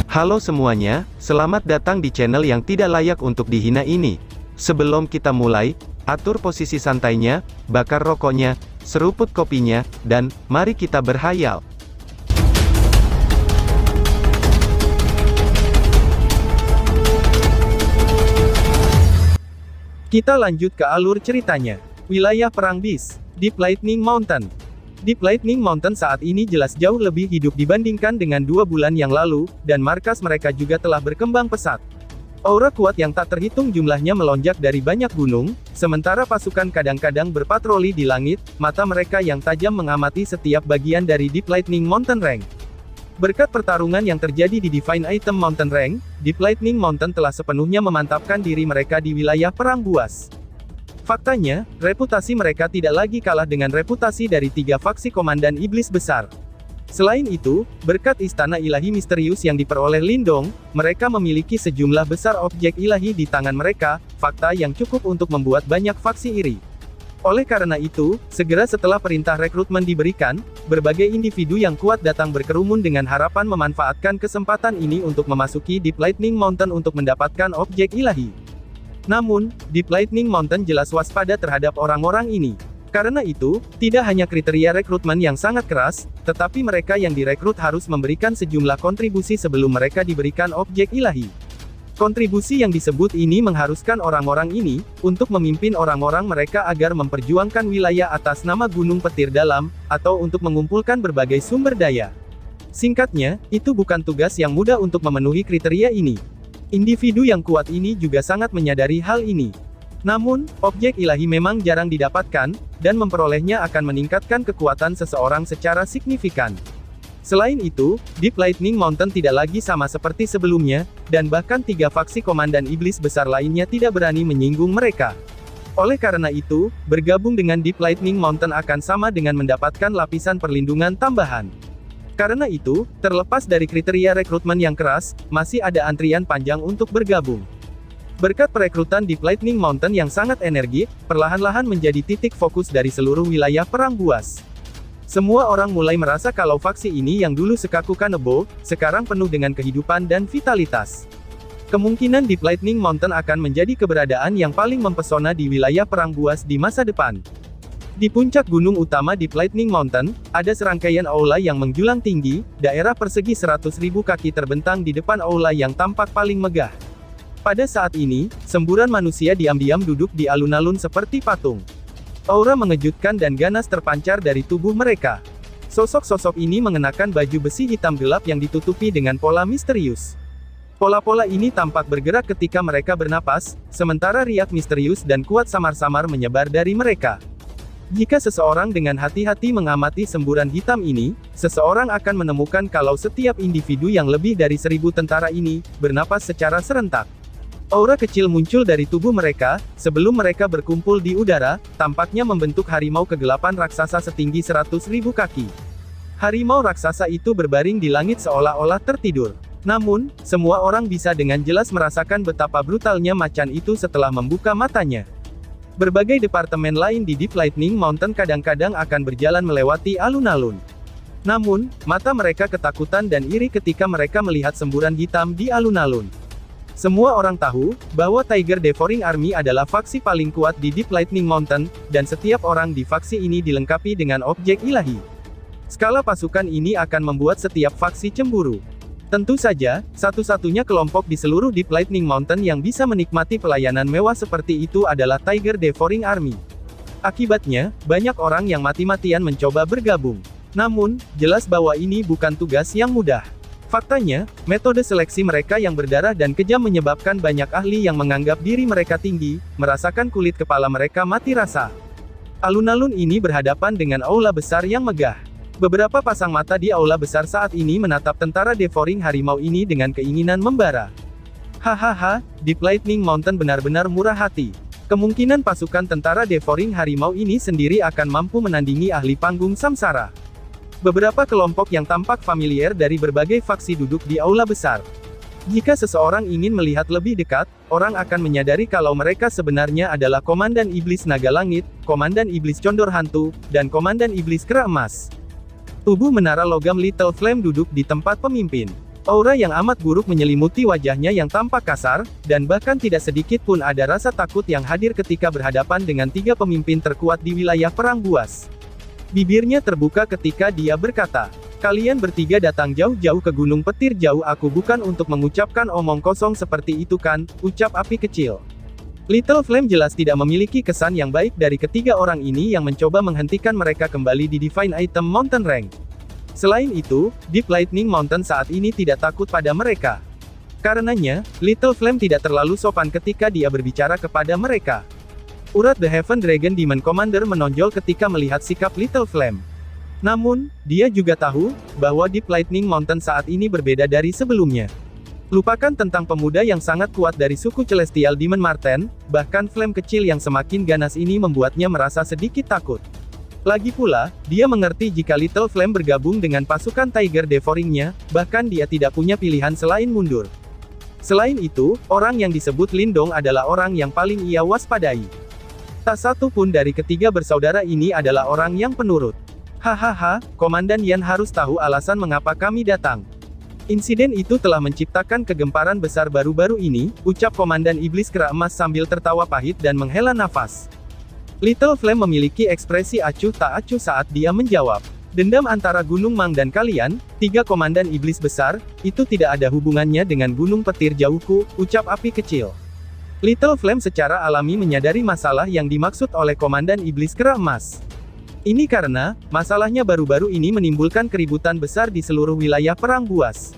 Halo semuanya, selamat datang di channel yang tidak layak untuk dihina ini. Sebelum kita mulai, atur posisi santainya, bakar rokoknya, seruput kopinya, dan mari kita berhayal. Kita lanjut ke alur ceritanya. Wilayah Perang Bis, Deep Lightning Mountain. Deep Lightning Mountain saat ini jelas jauh lebih hidup dibandingkan dengan 2 bulan yang lalu, dan markas mereka juga telah berkembang pesat. Aura kuat yang tak terhitung jumlahnya melonjak dari banyak gunung, sementara pasukan kadang-kadang berpatroli di langit, mata mereka yang tajam mengamati setiap bagian dari Deep Lightning Mountain Range. Berkat pertarungan yang terjadi di Divine Item Mountain Range, Deep Lightning Mountain telah sepenuhnya memantapkan diri mereka di wilayah Perang Buas. Faktanya, reputasi mereka tidak lagi kalah dengan reputasi dari 3 faksi Komandan Iblis Besar. Selain itu, berkat Istana Ilahi Misterius yang diperoleh Lindong, mereka memiliki sejumlah besar objek ilahi di tangan mereka, fakta yang cukup untuk membuat banyak faksi iri. Oleh karena itu, segera setelah perintah rekrutmen diberikan, berbagai individu yang kuat datang berkerumun dengan harapan memanfaatkan kesempatan ini untuk memasuki Deep Lightning Mountain untuk mendapatkan objek ilahi. Namun, Deep Lightning Mountain jelas waspada terhadap orang-orang ini. Karena itu, tidak hanya kriteria rekrutmen yang sangat keras, tetapi mereka yang direkrut harus memberikan sejumlah kontribusi sebelum mereka diberikan objek ilahi. Kontribusi yang disebut ini mengharuskan orang-orang ini, untuk memimpin orang-orang mereka agar memperjuangkan wilayah atas nama Gunung Petir Dalam, atau untuk mengumpulkan berbagai sumber daya. Singkatnya, itu bukan tugas yang mudah untuk memenuhi kriteria ini. Individu yang kuat ini juga sangat menyadari hal ini. Namun, objek ilahi memang jarang didapatkan, dan memperolehnya akan meningkatkan kekuatan seseorang secara signifikan. Selain itu, Deep Lightning Mountain tidak lagi sama seperti sebelumnya, dan bahkan 3 faksi Komandan Iblis Besar lainnya tidak berani menyinggung mereka. Oleh karena itu, bergabung dengan Deep Lightning Mountain akan sama dengan mendapatkan lapisan perlindungan tambahan. Karena itu, terlepas dari kriteria rekrutmen yang keras, masih ada antrian panjang untuk bergabung. Berkat perekrutan Deep Lightning Mountain yang sangat energik, perlahan-lahan menjadi titik fokus dari seluruh wilayah Perang Buas. Semua orang mulai merasa kalau faksi ini yang dulu sekaku Kanebo, sekarang penuh dengan kehidupan dan vitalitas. Kemungkinan Deep Lightning Mountain akan menjadi keberadaan yang paling mempesona di wilayah Perang Buas di masa depan. Di puncak gunung utama Deep Lightning Mountain, ada serangkaian aula yang menjulang tinggi, daerah persegi 100.000 kaki terbentang di depan aula yang tampak paling megah. Pada saat ini, semburan manusia diam-diam duduk di alun-alun seperti patung. Aura mengejutkan dan ganas terpancar dari tubuh mereka. Sosok-sosok ini mengenakan baju besi hitam gelap yang ditutupi dengan pola misterius. Pola-pola ini tampak bergerak ketika mereka bernapas, sementara riak misterius dan kuat samar-samar menyebar dari mereka. Jika seseorang dengan hati-hati mengamati semburan hitam ini, seseorang akan menemukan kalau setiap individu yang lebih dari 1000 tentara ini, bernapas secara serentak. Aura kecil muncul dari tubuh mereka, sebelum mereka berkumpul di udara, tampaknya membentuk harimau kegelapan raksasa setinggi 100.000 kaki. Harimau raksasa itu berbaring di langit seolah-olah tertidur. Namun, semua orang bisa dengan jelas merasakan betapa brutalnya macan itu setelah membuka matanya. Berbagai departemen lain di Deep Lightning Mountain kadang-kadang akan berjalan melewati alun-alun. Namun, mata mereka ketakutan dan iri ketika mereka melihat semburan hitam di alun-alun. Semua orang tahu, bahwa Tiger Devouring Army adalah faksi paling kuat di Deep Lightning Mountain, dan setiap orang di faksi ini dilengkapi dengan objek ilahi. Skala pasukan ini akan membuat setiap faksi cemburu. Tentu saja, satu-satunya kelompok di seluruh Deep Lightning Mountain yang bisa menikmati pelayanan mewah seperti itu adalah Tiger Devouring Army. Akibatnya, banyak orang yang mati-matian mencoba bergabung. Namun, jelas bahwa ini bukan tugas yang mudah. Faktanya, metode seleksi mereka yang berdarah dan kejam menyebabkan banyak ahli yang menganggap diri mereka tinggi, merasakan kulit kepala mereka mati rasa. Alun-alun ini berhadapan dengan aula besar yang megah. Beberapa pasang mata di aula besar saat ini menatap tentara Devouring Harimau ini dengan keinginan membara. Hahaha, Deep Lightning Mountain benar-benar murah hati. Kemungkinan pasukan tentara Devouring Harimau ini sendiri akan mampu menandingi ahli panggung Samsara. Beberapa kelompok yang tampak familiar dari berbagai faksi duduk di aula besar. Jika seseorang ingin melihat lebih dekat, orang akan menyadari kalau mereka sebenarnya adalah Komandan Iblis Naga Langit, Komandan Iblis Condor Hantu, dan Komandan Iblis Kera Emas. Tubuh menara logam Little Flame duduk di tempat pemimpin. Aura yang amat buruk menyelimuti wajahnya yang tampak kasar, dan bahkan tidak sedikit pun ada rasa takut yang hadir ketika berhadapan dengan tiga pemimpin terkuat di wilayah Perang Buas. Bibirnya terbuka ketika dia berkata, "Kalian bertiga datang jauh-jauh ke Gunung Petir Jauh aku bukan untuk mengucapkan omong kosong seperti itu kan," ucap api kecil. Little Flame jelas tidak memiliki kesan yang baik dari ketiga orang ini yang mencoba menghentikan mereka kembali di Divine Item Mountain Rank. Selain itu, Deep Lightning Mountain saat ini tidak takut pada mereka. Karenanya, Little Flame tidak terlalu sopan ketika dia berbicara kepada mereka. Urat The Heaven Dragon Demon Commander menonjol ketika melihat sikap Little Flame. Namun, dia juga tahu, bahwa Deep Lightning Mountain saat ini berbeda dari sebelumnya. Lupakan tentang pemuda yang sangat kuat dari suku Celestial Demon Marten, bahkan Flame kecil yang semakin ganas ini membuatnya merasa sedikit takut. Lagi pula, dia mengerti jika Little Flame bergabung dengan pasukan Tiger Devouring-nya, bahkan dia tidak punya pilihan selain mundur. Selain itu, orang yang disebut Lindong adalah orang yang paling ia waspadai. Tak satu pun dari ketiga bersaudara ini adalah orang yang penurut. Hahaha, Komandan Yan harus tahu alasan mengapa kami datang. Insiden itu telah menciptakan kegemparan besar baru-baru ini, ucap Komandan Iblis Kera Emas sambil tertawa pahit dan menghela nafas. Little Flame memiliki ekspresi acuh tak acuh saat dia menjawab. Dendam antara Gunung Mang dan kalian, tiga komandan iblis besar, itu tidak ada hubungannya dengan Gunung Petir Jauhku, ucap api kecil. Little Flame secara alami menyadari masalah yang dimaksud oleh Komandan Iblis Kera Emas. Ini karena, masalahnya baru-baru ini menimbulkan keributan besar di seluruh wilayah Perang Buas.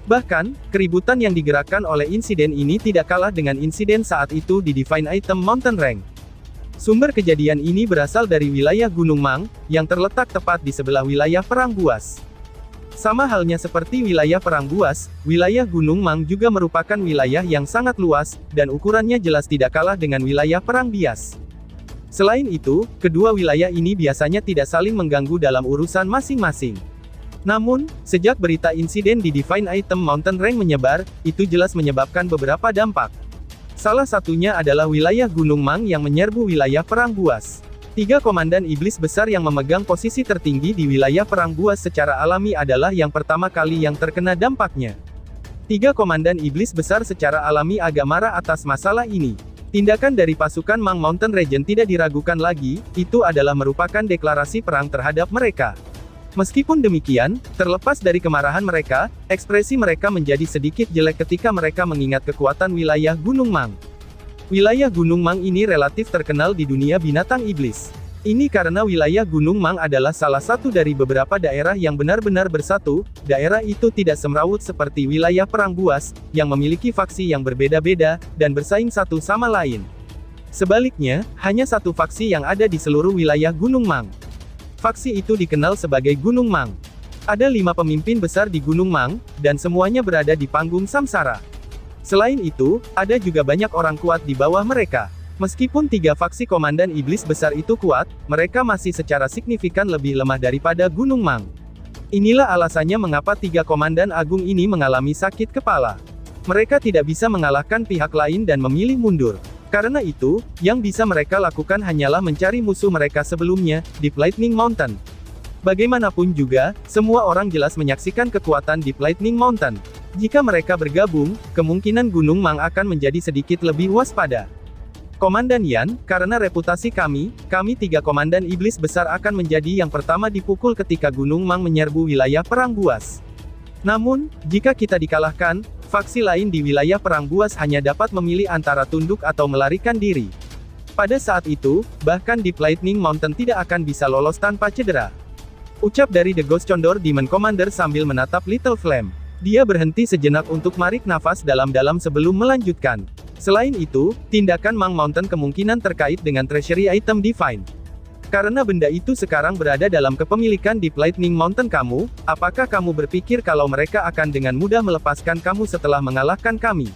Bahkan, keributan yang digerakkan oleh insiden ini tidak kalah dengan insiden saat itu di Divine Item Mountain Rank. Sumber kejadian ini berasal dari wilayah Gunung Mang, yang terletak tepat di sebelah wilayah Perang Buas. Sama halnya seperti wilayah Perang Buas, wilayah Gunung Mang juga merupakan wilayah yang sangat luas, dan ukurannya jelas tidak kalah dengan wilayah Perang Bias. Selain itu, kedua wilayah ini biasanya tidak saling mengganggu dalam urusan masing-masing. Namun, sejak berita insiden di Divine Item Mountain Rank menyebar, itu jelas menyebabkan beberapa dampak. Salah satunya adalah wilayah Gunung Mang yang menyerbu wilayah Perang Buas. Tiga komandan iblis besar yang memegang posisi tertinggi di wilayah Perang Buas secara alami adalah yang pertama kali yang terkena dampaknya. Tiga komandan iblis besar secara alami agak marah atas masalah ini. Tindakan dari pasukan Mang Mountain Region tidak diragukan lagi, itu adalah merupakan deklarasi perang terhadap mereka. Meskipun demikian, terlepas dari kemarahan mereka, ekspresi mereka menjadi sedikit jelek ketika mereka mengingat kekuatan wilayah Gunung Mang. Wilayah Gunung Mang ini relatif terkenal di dunia binatang iblis. Ini karena wilayah Gunung Mang adalah salah satu dari beberapa daerah yang benar-benar bersatu, daerah itu tidak semrawut seperti wilayah Perang Buas, yang memiliki faksi yang berbeda-beda, dan bersaing satu sama lain. Sebaliknya, hanya satu faksi yang ada di seluruh wilayah Gunung Mang. Faksi itu dikenal sebagai Gunung Mang. Ada 5 pemimpin besar di Gunung Mang, dan semuanya berada di panggung samsara. Selain itu, ada juga banyak orang kuat di bawah mereka. Meskipun 3 faksi komandan iblis besar itu kuat, mereka masih secara signifikan lebih lemah daripada Gunung Mang. Inilah alasannya mengapa 3 komandan agung ini mengalami sakit kepala. Mereka tidak bisa mengalahkan pihak lain dan memilih mundur. Karena itu, yang bisa mereka lakukan hanyalah mencari musuh mereka sebelumnya, Deep Lightning Mountain. Bagaimanapun juga, semua orang jelas menyaksikan kekuatan Deep Lightning Mountain. Jika mereka bergabung, kemungkinan Gunung Mang akan menjadi sedikit lebih waspada. Komandan Yan, karena reputasi kami 3 komandan iblis besar akan menjadi yang pertama dipukul ketika Gunung Mang menyerbu wilayah Perang Buas. Namun, jika kita dikalahkan, faksi lain di wilayah Perang Buas hanya dapat memilih antara tunduk atau melarikan diri. Pada saat itu, bahkan Deep Lightning Mountain tidak akan bisa lolos tanpa cedera. Ucap dari The Ghost Condor Demon Commander sambil menatap Little Flame. Dia berhenti sejenak untuk menarik nafas dalam-dalam sebelum melanjutkan. Selain itu, tindakan Mang Mountain kemungkinan terkait dengan treasury item Divine. Karena benda itu sekarang berada dalam kepemilikan Deep Lightning Mountain kamu, apakah kamu berpikir kalau mereka akan dengan mudah melepaskan kamu setelah mengalahkan kami?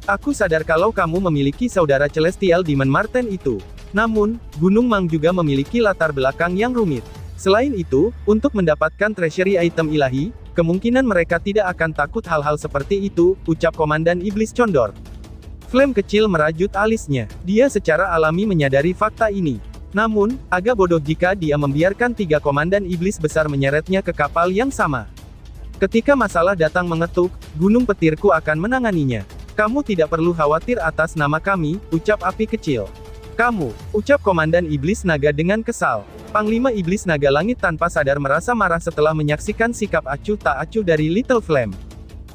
Aku sadar kalau kamu memiliki saudara Celestial Demon Marten itu. Namun, Gunung Mang juga memiliki latar belakang yang rumit. Selain itu, untuk mendapatkan treasury item ilahi, kemungkinan mereka tidak akan takut hal-hal seperti itu, ucap Komandan Iblis Condor. Flame kecil merajut alisnya. Dia secara alami menyadari fakta ini. Namun, agak bodoh jika dia membiarkan 3 komandan iblis besar menyeretnya ke kapal yang sama. Ketika masalah datang mengetuk, Gunung Petirku akan menanganinya. Kamu tidak perlu khawatir atas nama kami, ucap api kecil. Kamu, ucap Komandan Iblis Naga dengan kesal. Panglima Iblis Naga Langit tanpa sadar merasa marah setelah menyaksikan sikap acuh tak acuh dari Little Flame.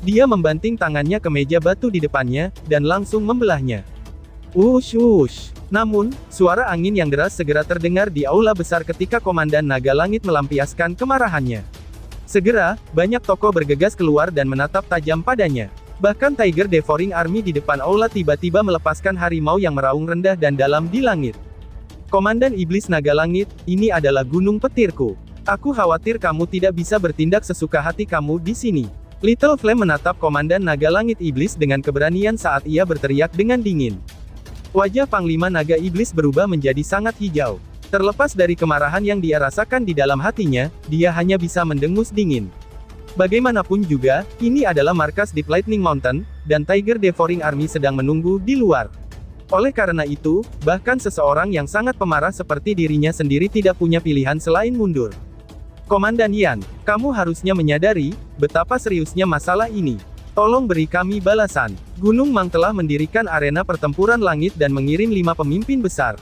Dia membanting tangannya ke meja batu di depannya, dan langsung membelahnya. Wush wush. Namun, suara angin yang deras segera terdengar di aula besar ketika Komandan Naga Langit melampiaskan kemarahannya. Segera, banyak tokoh bergegas keluar dan menatap tajam padanya. Bahkan Tiger Devouring Army di depan aula tiba-tiba melepaskan harimau yang meraung rendah dan dalam di langit. Komandan Iblis Naga Langit, ini adalah Gunung Petirku. Aku khawatir kamu tidak bisa bertindak sesuka hati kamu di sini. Little Flame menatap Komandan Naga Langit Iblis dengan keberanian saat ia berteriak dengan dingin. Wajah Panglima Naga Iblis berubah menjadi sangat hijau. Terlepas dari kemarahan yang dia rasakan di dalam hatinya, dia hanya bisa mendengus dingin. Bagaimanapun juga, ini adalah markas Deep Lightning Mountain, dan Tiger Devouring Army sedang menunggu di luar. Oleh karena itu, bahkan seseorang yang sangat pemarah seperti dirinya sendiri tidak punya pilihan selain mundur. Komandan Yan, kamu harusnya menyadari, betapa seriusnya masalah ini. Tolong beri kami balasan. Gunung Mang telah mendirikan arena pertempuran langit dan mengirim 5 pemimpin besar.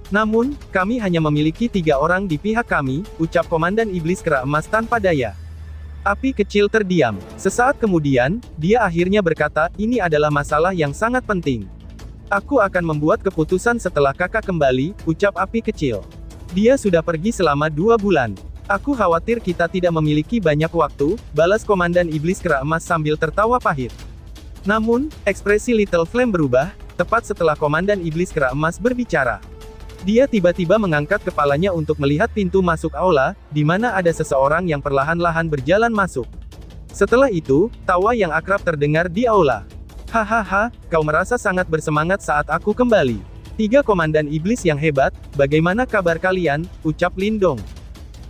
Namun, kami hanya memiliki 3 orang di pihak kami, ucap Komandan Iblis Kera Emas tanpa daya. Api kecil terdiam. Sesaat kemudian, dia akhirnya berkata, ini adalah masalah yang sangat penting. Aku akan membuat keputusan setelah kakak kembali, ucap api kecil. Dia sudah pergi selama 2 bulan. Aku khawatir kita tidak memiliki banyak waktu, balas Komandan Iblis Kera Emas sambil tertawa pahit. Namun, ekspresi Little Flame berubah, tepat setelah Komandan Iblis Kera Emas berbicara. Dia tiba-tiba mengangkat kepalanya untuk melihat pintu masuk aula, di mana ada seseorang yang perlahan-lahan berjalan masuk. Setelah itu, tawa yang akrab terdengar di aula. Hahaha, kau merasa sangat bersemangat saat aku kembali. 3 komandan iblis yang hebat, bagaimana kabar kalian, ucap Lindong.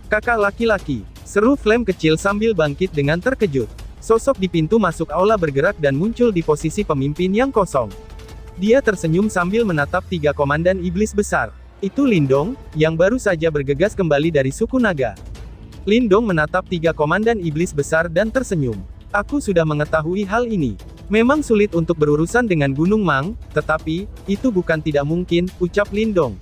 Kakak laki-laki, seru Flame kecil sambil bangkit dengan terkejut. Sosok di pintu masuk aula bergerak dan muncul di posisi pemimpin yang kosong. Dia tersenyum sambil menatap 3 komandan iblis besar. Itu Lindong, yang baru saja bergegas kembali dari suku naga. Lindong menatap 3 komandan iblis besar dan tersenyum. Aku sudah mengetahui hal ini. Memang sulit untuk berurusan dengan Gunung Mang, tetapi, itu bukan tidak mungkin, ucap Lindong.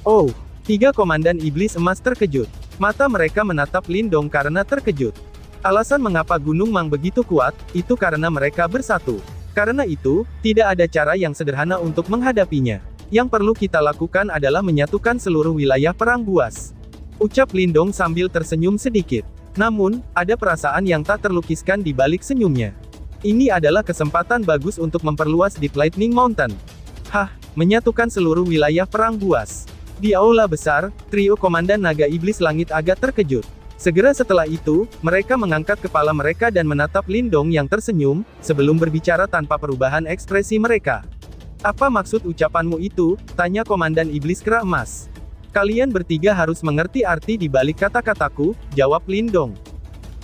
Oh, 3 komandan iblis emas terkejut. Mata mereka menatap Lindong karena terkejut. Alasan mengapa Gunung Mang begitu kuat, itu karena mereka bersatu. Karena itu, tidak ada cara yang sederhana untuk menghadapinya. Yang perlu kita lakukan adalah menyatukan seluruh wilayah perang buas. Ucap Lindong sambil tersenyum sedikit. Namun, ada perasaan yang tak terlukiskan di balik senyumnya. Ini adalah kesempatan bagus untuk memperluas Deep Lightning Mountain. Hah, menyatukan seluruh wilayah perang buas. Di aula besar, trio komandan naga iblis langit agak terkejut. Segera setelah itu, mereka mengangkat kepala mereka dan menatap Lindong yang tersenyum, sebelum berbicara tanpa perubahan ekspresi mereka. Apa maksud ucapanmu itu? Tanya komandan iblis kera emas. Kalian bertiga harus mengerti arti di balik kata-kataku, jawab Lindong.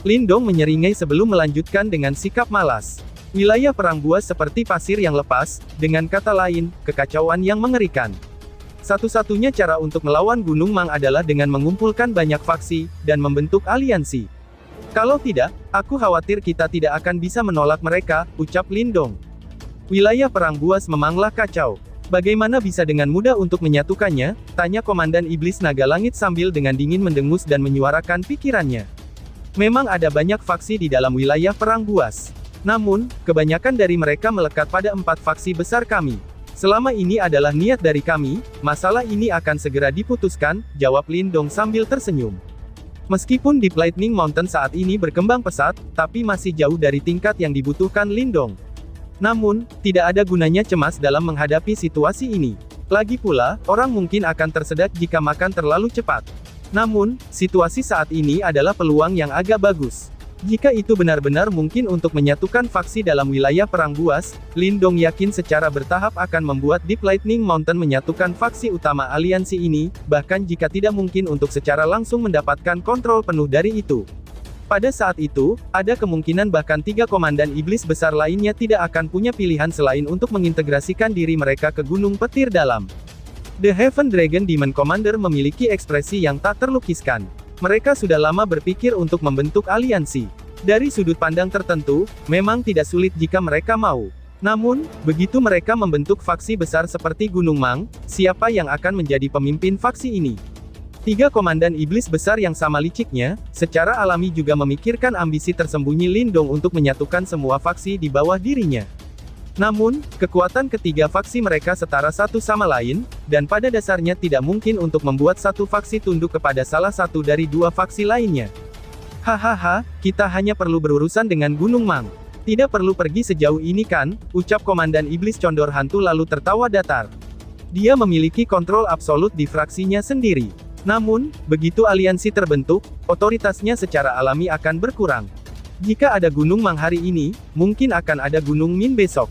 Lindong menyeringai sebelum melanjutkan dengan sikap malas. Wilayah perang buas seperti pasir yang lepas, dengan kata lain, kekacauan yang mengerikan. Satu-satunya cara untuk melawan Gunung Mang adalah dengan mengumpulkan banyak faksi, dan membentuk aliansi. Kalau tidak, aku khawatir kita tidak akan bisa menolak mereka, ucap Lindong. Wilayah perang buas memanglah kacau. Bagaimana bisa dengan mudah untuk menyatukannya? Tanya komandan iblis naga langit sambil dengan dingin mendengus dan menyuarakan pikirannya. Memang ada banyak faksi di dalam wilayah perang buas. Namun, kebanyakan dari mereka melekat pada 4 faksi besar kami. Selama ini adalah niat dari kami, masalah ini akan segera diputuskan, jawab Lindong sambil tersenyum. Meskipun Deep Lightning Mountain saat ini berkembang pesat, tapi masih jauh dari tingkat yang dibutuhkan Lindong. Namun, tidak ada gunanya cemas dalam menghadapi situasi ini. Lagi pula, orang mungkin akan tersedak jika makan terlalu cepat. Namun, situasi saat ini adalah peluang yang agak bagus. Jika itu benar-benar mungkin untuk menyatukan faksi dalam wilayah perang buas, Lindong yakin secara bertahap akan membuat Deep Lightning Mountain menyatukan faksi utama aliansi ini, bahkan jika tidak mungkin untuk secara langsung mendapatkan kontrol penuh dari itu. Pada saat itu, ada kemungkinan bahkan 3 komandan iblis besar lainnya tidak akan punya pilihan selain untuk mengintegrasikan diri mereka ke Gunung Petir Dalam. The Heaven Dragon Demon Commander memiliki ekspresi yang tak terlukiskan. Mereka sudah lama berpikir untuk membentuk aliansi. Dari sudut pandang tertentu, memang tidak sulit jika mereka mau. Namun, begitu mereka membentuk faksi besar seperti Gunung Mang, siapa yang akan menjadi pemimpin faksi ini? Tiga komandan iblis besar yang sama liciknya, secara alami juga memikirkan ambisi tersembunyi Lindong untuk menyatukan semua faksi di bawah dirinya. Namun, kekuatan ketiga faksi mereka setara satu sama lain, dan pada dasarnya tidak mungkin untuk membuat satu faksi tunduk kepada salah satu dari dua faksi lainnya. Hahaha, kita hanya perlu berurusan dengan Gunung Mang. Tidak perlu pergi sejauh ini kan, ucap Komandan Iblis Condor Hantu lalu tertawa datar. Dia memiliki kontrol absolut di fraksinya sendiri. Namun, begitu aliansi terbentuk, otoritasnya secara alami akan berkurang. Jika ada Gunung Mang hari ini, mungkin akan ada Gunung Min besok.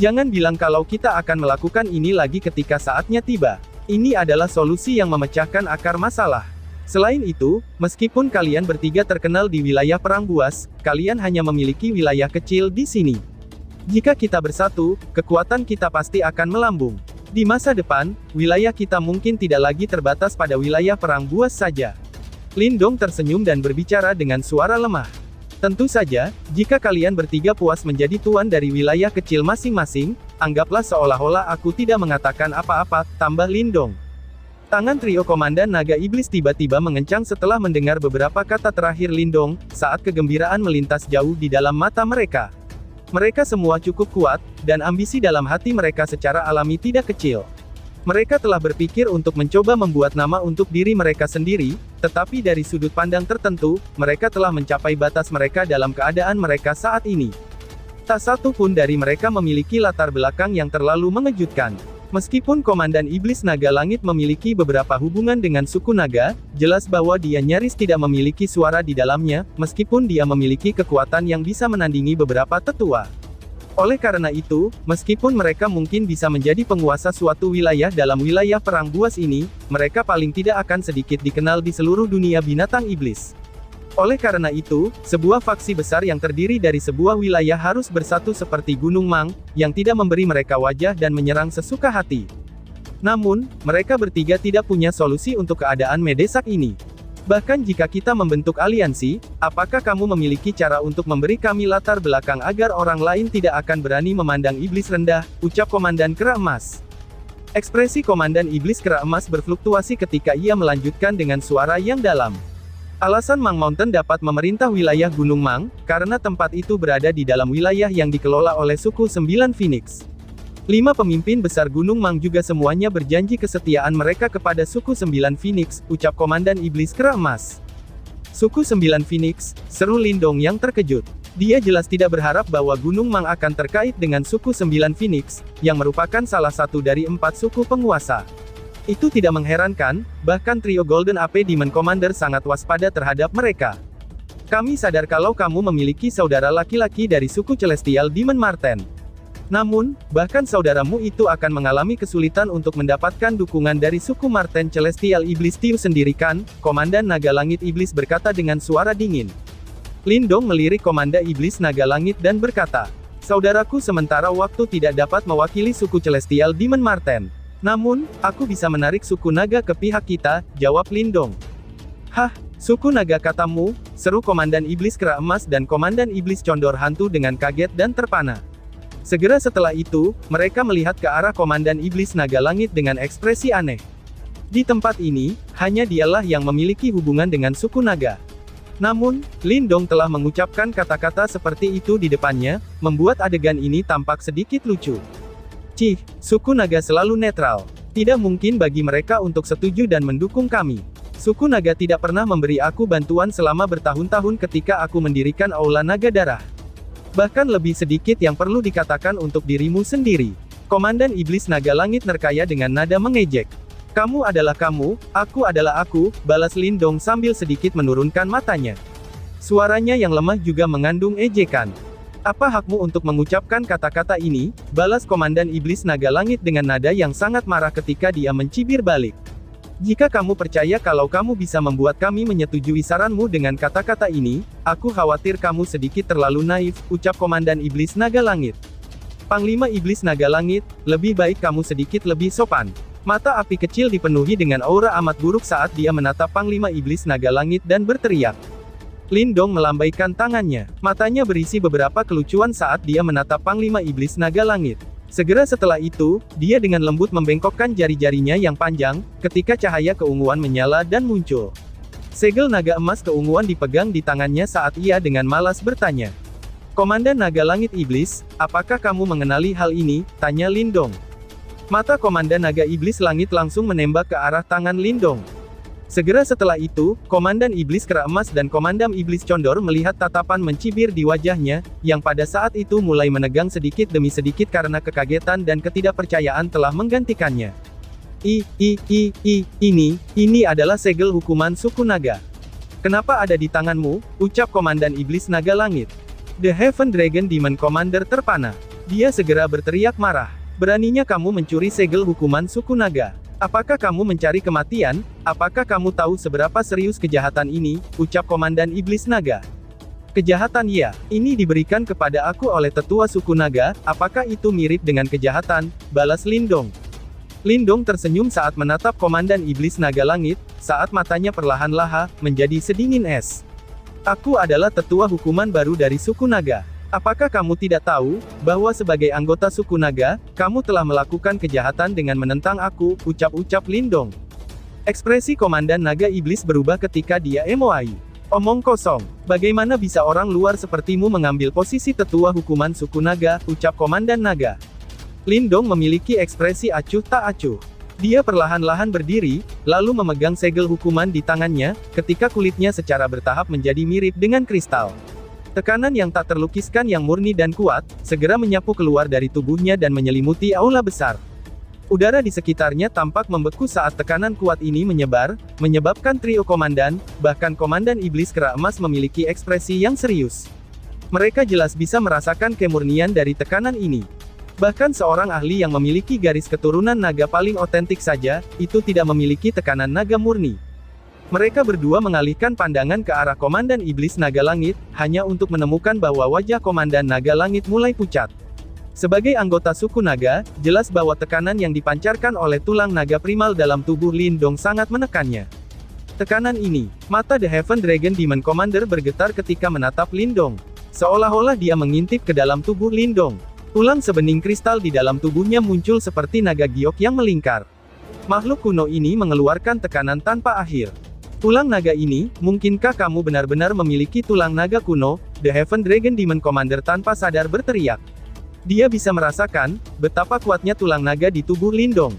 Jangan bilang kalau kita akan melakukan ini lagi ketika saatnya tiba. Ini adalah solusi yang memecahkan akar masalah. Selain itu, meskipun kalian bertiga terkenal di wilayah Perang Buas, kalian hanya memiliki wilayah kecil di sini. Jika kita bersatu, kekuatan kita pasti akan melambung. Di masa depan, wilayah kita mungkin tidak lagi terbatas pada wilayah Perang Buas saja. Lindong tersenyum dan berbicara dengan suara lemah. Tentu saja, jika kalian bertiga puas menjadi tuan dari wilayah kecil masing-masing, anggaplah seolah-olah aku tidak mengatakan apa-apa, tambah Lindong. Tangan trio Komandan Naga Iblis tiba-tiba mengencang setelah mendengar beberapa kata terakhir Lindong, saat kegembiraan melintas jauh di dalam mata mereka. Mereka semua cukup kuat, dan ambisi dalam hati mereka secara alami tidak kecil. Mereka telah berpikir untuk mencoba membuat nama untuk diri mereka sendiri, tetapi dari sudut pandang tertentu, mereka telah mencapai batas mereka dalam keadaan mereka saat ini. Tak satu pun dari mereka memiliki latar belakang yang terlalu mengejutkan. Meskipun Komandan Iblis Naga Langit memiliki beberapa hubungan dengan suku naga, jelas bahwa dia nyaris tidak memiliki suara di dalamnya, meskipun dia memiliki kekuatan yang bisa menandingi beberapa tetua. Oleh karena itu, meskipun mereka mungkin bisa menjadi penguasa suatu wilayah dalam wilayah Perang Buas ini, mereka paling tidak akan sedikit dikenal di seluruh dunia binatang iblis. Oleh karena itu, sebuah faksi besar yang terdiri dari sebuah wilayah harus bersatu seperti Gunung Mang, yang tidak memberi mereka wajah dan menyerang sesuka hati. Namun, mereka bertiga tidak punya solusi untuk keadaan mendesak ini. Bahkan jika kita membentuk aliansi, apakah kamu memiliki cara untuk memberi kami latar belakang agar orang lain tidak akan berani memandang iblis rendah, ucap Komandan Kera Emas. Ekspresi Komandan Iblis Kera Emas berfluktuasi ketika ia melanjutkan dengan suara yang dalam. Alasan Mang Mountain dapat memerintah wilayah Gunung Mang, karena tempat itu berada di dalam wilayah yang dikelola oleh suku Sembilan Phoenix. 5 pemimpin besar Gunung Mang juga semuanya berjanji kesetiaan mereka kepada suku Sembilan Phoenix, ucap Komandan Iblis Kera Emas. Suku Sembilan Phoenix, seru Lindong yang terkejut. Dia jelas tidak berharap bahwa Gunung Mang akan terkait dengan suku Sembilan Phoenix, yang merupakan salah satu dari 4 suku penguasa. Itu tidak mengherankan, bahkan trio Golden Ape Demon Commander sangat waspada terhadap mereka. Kami sadar kalau kamu memiliki saudara laki-laki dari suku Celestial Demon Marten. Namun, bahkan saudaramu itu akan mengalami kesulitan untuk mendapatkan dukungan dari suku Marten Celestial Iblis Tiu sendiri kan, Komandan Naga Langit Iblis berkata dengan suara dingin. Lindong melirik Komandan Iblis Naga Langit dan berkata, saudaraku sementara waktu tidak dapat mewakili suku Celestial Demon Marten. Namun, aku bisa menarik suku naga ke pihak kita, jawab Lindong. Hah, suku naga katamu, seru Komandan Iblis Kera Emas dan Komandan Iblis Condor Hantu dengan kaget dan terpana. Segera setelah itu, mereka melihat ke arah Komandan Iblis Naga Langit dengan ekspresi aneh. Di tempat ini, hanya dialah yang memiliki hubungan dengan suku naga. Namun, Lindong telah mengucapkan kata-kata seperti itu di depannya, membuat adegan ini tampak sedikit lucu. Cih, suku naga selalu netral. Tidak mungkin bagi mereka untuk setuju dan mendukung kami. Suku naga tidak pernah memberi aku bantuan selama bertahun-tahun ketika aku mendirikan Aula Naga Darah. Bahkan lebih sedikit yang perlu dikatakan untuk dirimu sendiri. Komandan Iblis Naga Langit nerkaya dengan nada mengejek. Kamu adalah kamu, aku adalah aku, balas Lindong sambil sedikit menurunkan matanya. Suaranya yang lemah juga mengandung ejekan. Apa hakmu untuk mengucapkan kata-kata ini? Balas Komandan Iblis Naga Langit dengan nada yang sangat marah ketika dia mencibir balik. Jika kamu percaya kalau kamu bisa membuat kami menyetujui saranmu dengan kata-kata ini, aku khawatir kamu sedikit terlalu naif, ucap Komandan Iblis Naga Langit. Panglima Iblis Naga Langit, lebih baik kamu sedikit lebih sopan. Mata api kecil dipenuhi dengan aura amat buruk saat dia menatap Panglima Iblis Naga Langit dan berteriak. Lindong melambaikan tangannya. Matanya berisi beberapa kelucuan saat dia menatap Panglima Iblis Naga Langit. Segera setelah itu, dia dengan lembut membengkokkan jari-jarinya yang panjang, ketika cahaya keunguan menyala dan muncul. Segel naga emas keunguan dipegang di tangannya saat ia dengan malas bertanya. Komandan Naga Langit Iblis, apakah kamu mengenali hal ini? Tanya Lindong. Mata Komandan Naga Iblis Langit langsung menembak ke arah tangan Lindong. Segera setelah itu, Komandan Iblis Kera Emas dan Komandan Iblis Condor melihat tatapan mencibir di wajahnya, yang pada saat itu mulai menegang sedikit demi sedikit karena kekagetan dan ketidakpercayaan telah menggantikannya. Ini adalah segel hukuman suku naga. Kenapa ada di tanganmu? Ucap Komandan Iblis Naga Langit. The Heaven Dragon Demon Commander terpana. Dia segera berteriak marah. Beraninya kamu mencuri segel hukuman suku naga. Apakah kamu mencari kematian? Apakah kamu tahu seberapa serius kejahatan ini? Ucap Komandan Iblis Naga. Kejahatan ya, ini diberikan kepada aku oleh tetua suku naga, apakah itu mirip dengan kejahatan? Balas Lindong. Lindong tersenyum saat menatap Komandan Iblis Naga Langit, saat matanya perlahan-lahan menjadi sedingin es. Aku adalah tetua hukuman baru dari suku naga. Apakah kamu tidak tahu, bahwa sebagai anggota suku naga, kamu telah melakukan kejahatan dengan menentang aku, ucap-ucap Lindong. Ekspresi Komandan Naga Iblis berubah ketika dia emoai. Omong kosong, bagaimana bisa orang luar sepertimu mengambil posisi tetua hukuman suku naga, ucap Komandan Naga. Lindong memiliki ekspresi acuh tak acuh. Dia perlahan-lahan berdiri, lalu memegang segel hukuman di tangannya, ketika kulitnya secara bertahap menjadi mirip dengan kristal. Tekanan yang tak terlukiskan yang murni dan kuat, segera menyapu keluar dari tubuhnya dan menyelimuti aula besar. Udara di sekitarnya tampak membeku saat tekanan kuat ini menyebar, menyebabkan trio komandan, bahkan Komandan Iblis Kera Emas memiliki ekspresi yang serius. Mereka jelas bisa merasakan kemurnian dari tekanan ini. Bahkan seorang ahli yang memiliki garis keturunan naga paling otentik saja, itu tidak memiliki tekanan naga murni. Mereka berdua mengalihkan pandangan ke arah Komandan Iblis Naga Langit, hanya untuk menemukan bahwa wajah Komandan Naga Langit mulai pucat. Sebagai anggota suku naga, jelas bahwa tekanan yang dipancarkan oleh tulang naga primal dalam tubuh Lindong sangat menekannya. Tekanan ini, mata The Heaven Dragon Demon Commander bergetar ketika menatap Lindong. Seolah-olah dia mengintip ke dalam tubuh Lindong. Tulang sebening kristal di dalam tubuhnya muncul seperti naga giok yang melingkar. Makhluk kuno ini mengeluarkan tekanan tanpa akhir. Tulang naga ini, mungkinkah kamu benar-benar memiliki tulang naga kuno? The Heaven Dragon Demon Commander tanpa sadar berteriak. Dia bisa merasakan, betapa kuatnya tulang naga di tubuh Lindong.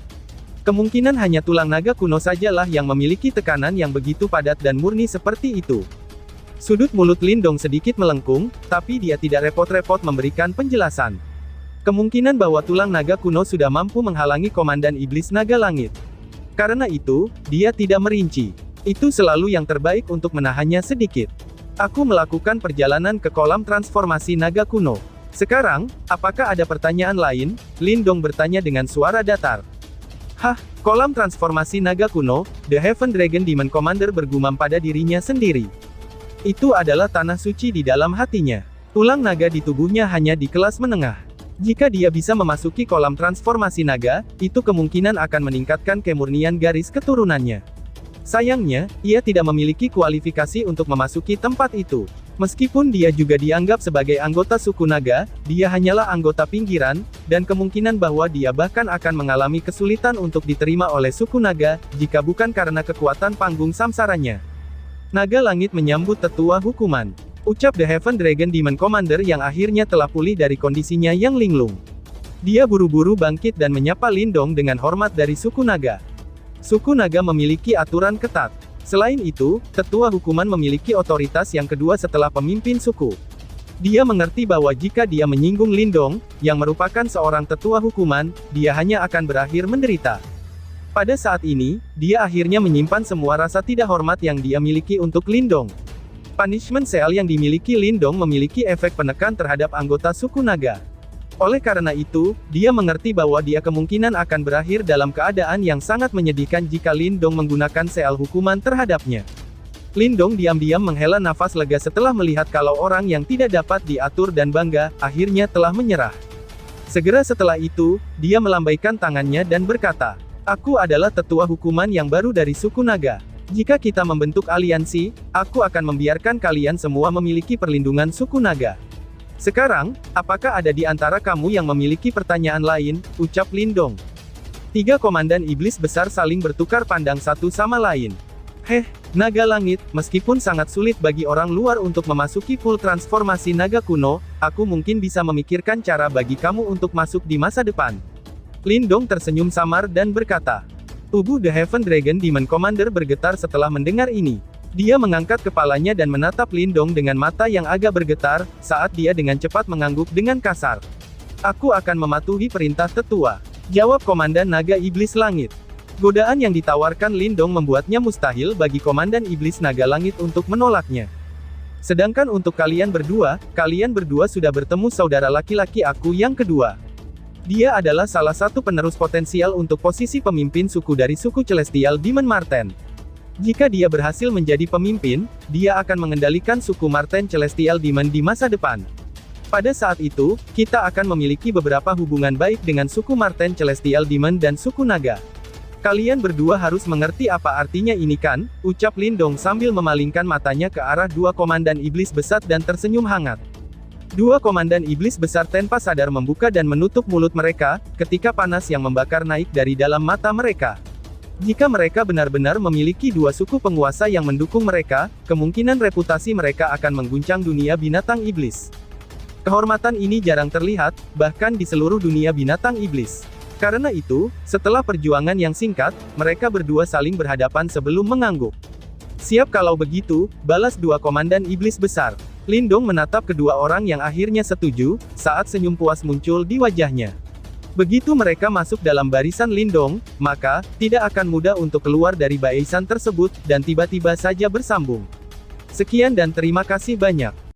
Kemungkinan hanya tulang naga kuno sajalah yang memiliki tekanan yang begitu padat dan murni seperti itu. Sudut mulut Lindong sedikit melengkung, tapi dia tidak repot-repot memberikan penjelasan. Kemungkinan bahwa tulang naga kuno sudah mampu menghalangi Komandan Iblis Naga Langit. Karena itu, dia tidak merinci. Itu selalu yang terbaik untuk menahannya sedikit. Aku melakukan perjalanan ke kolam transformasi naga kuno. Sekarang, apakah ada pertanyaan lain? Lindong bertanya dengan suara datar. Hah, kolam transformasi naga kuno? The Heaven Dragon Demon Commander bergumam pada dirinya sendiri. Itu adalah tanah suci di dalam hatinya. Tulang naga di tubuhnya hanya di kelas menengah. Jika dia bisa memasuki kolam transformasi naga, itu kemungkinan akan meningkatkan kemurnian garis keturunannya. Sayangnya, ia tidak memiliki kualifikasi untuk memasuki tempat itu. Meskipun dia juga dianggap sebagai anggota suku naga, dia hanyalah anggota pinggiran, dan kemungkinan bahwa dia bahkan akan mengalami kesulitan untuk diterima oleh suku naga, jika bukan karena kekuatan panggung samsaranya. Naga Langit menyambut tetua hukuman. Ucap The Heaven Dragon Demon Commander yang akhirnya telah pulih dari kondisinya yang linglung. Dia buru-buru bangkit dan menyapa Lindong dengan hormat dari suku naga. Suku naga memiliki aturan ketat. Selain itu, tetua hukuman memiliki otoritas yang kedua setelah pemimpin suku. Dia mengerti bahwa jika dia menyinggung Lindong, yang merupakan seorang tetua hukuman, dia hanya akan berakhir menderita. Pada saat ini, dia akhirnya menyimpan semua rasa tidak hormat yang dia miliki untuk Lindong. Punishment Seal yang dimiliki Lindong memiliki efek penekan terhadap anggota suku naga. Oleh karena itu, dia mengerti bahwa dia kemungkinan akan berakhir dalam keadaan yang sangat menyedihkan jika Lindong menggunakan seal hukuman terhadapnya. Lindong diam-diam menghela nafas lega setelah melihat kalau orang yang tidak dapat diatur dan bangga, akhirnya telah menyerah. Segera setelah itu, dia melambaikan tangannya dan berkata, "Aku adalah tetua hukuman yang baru dari suku naga. Jika kita membentuk aliansi, aku akan membiarkan kalian semua memiliki perlindungan suku naga. Sekarang, apakah ada di antara kamu yang memiliki pertanyaan lain, ucap Lindong. Tiga komandan iblis besar saling bertukar pandang satu sama lain. Naga langit, meskipun sangat sulit bagi orang luar untuk memasuki full transformasi naga kuno, aku mungkin bisa memikirkan cara bagi kamu untuk masuk di masa depan. Lindong tersenyum samar dan berkata. Tubuh The Heaven Dragon Demon Commander bergetar setelah mendengar ini. Dia mengangkat kepalanya dan menatap Lindong dengan mata yang agak bergetar, saat dia dengan cepat mengangguk dengan kasar. Aku akan mematuhi perintah tetua, jawab Komandan Naga Iblis Langit. Godaan yang ditawarkan Lindong membuatnya mustahil bagi Komandan Iblis Naga Langit untuk menolaknya. Sedangkan untuk kalian berdua sudah bertemu saudara laki-laki aku yang kedua. Dia adalah salah satu penerus potensial untuk posisi pemimpin suku dari suku Celestial Demon Marten. Jika dia berhasil menjadi pemimpin, dia akan mengendalikan suku Marten Celestial Demon di masa depan. Pada saat itu, kita akan memiliki beberapa hubungan baik dengan suku Marten Celestial Demon dan suku Naga. Kalian berdua harus mengerti apa artinya ini kan, ucap Lindong sambil memalingkan matanya ke arah dua komandan iblis besar dan tersenyum hangat. Dua komandan iblis besar tanpa sadar membuka dan menutup mulut mereka, ketika panas yang membakar naik dari dalam mata mereka. Jika mereka benar-benar memiliki dua suku penguasa yang mendukung mereka, kemungkinan reputasi mereka akan mengguncang dunia binatang iblis. Kehormatan ini jarang terlihat, bahkan di seluruh dunia binatang iblis. Karena itu, setelah perjuangan yang singkat, mereka berdua saling berhadapan sebelum mengangguk. Siap kalau begitu, balas dua komandan iblis besar. Lindong menatap kedua orang yang akhirnya setuju, saat senyum puas muncul di wajahnya. Begitu mereka masuk dalam barisan Lindong, maka, tidak akan mudah untuk keluar dari barisan tersebut, dan tiba-tiba saja bersambung. Sekian dan terima kasih banyak.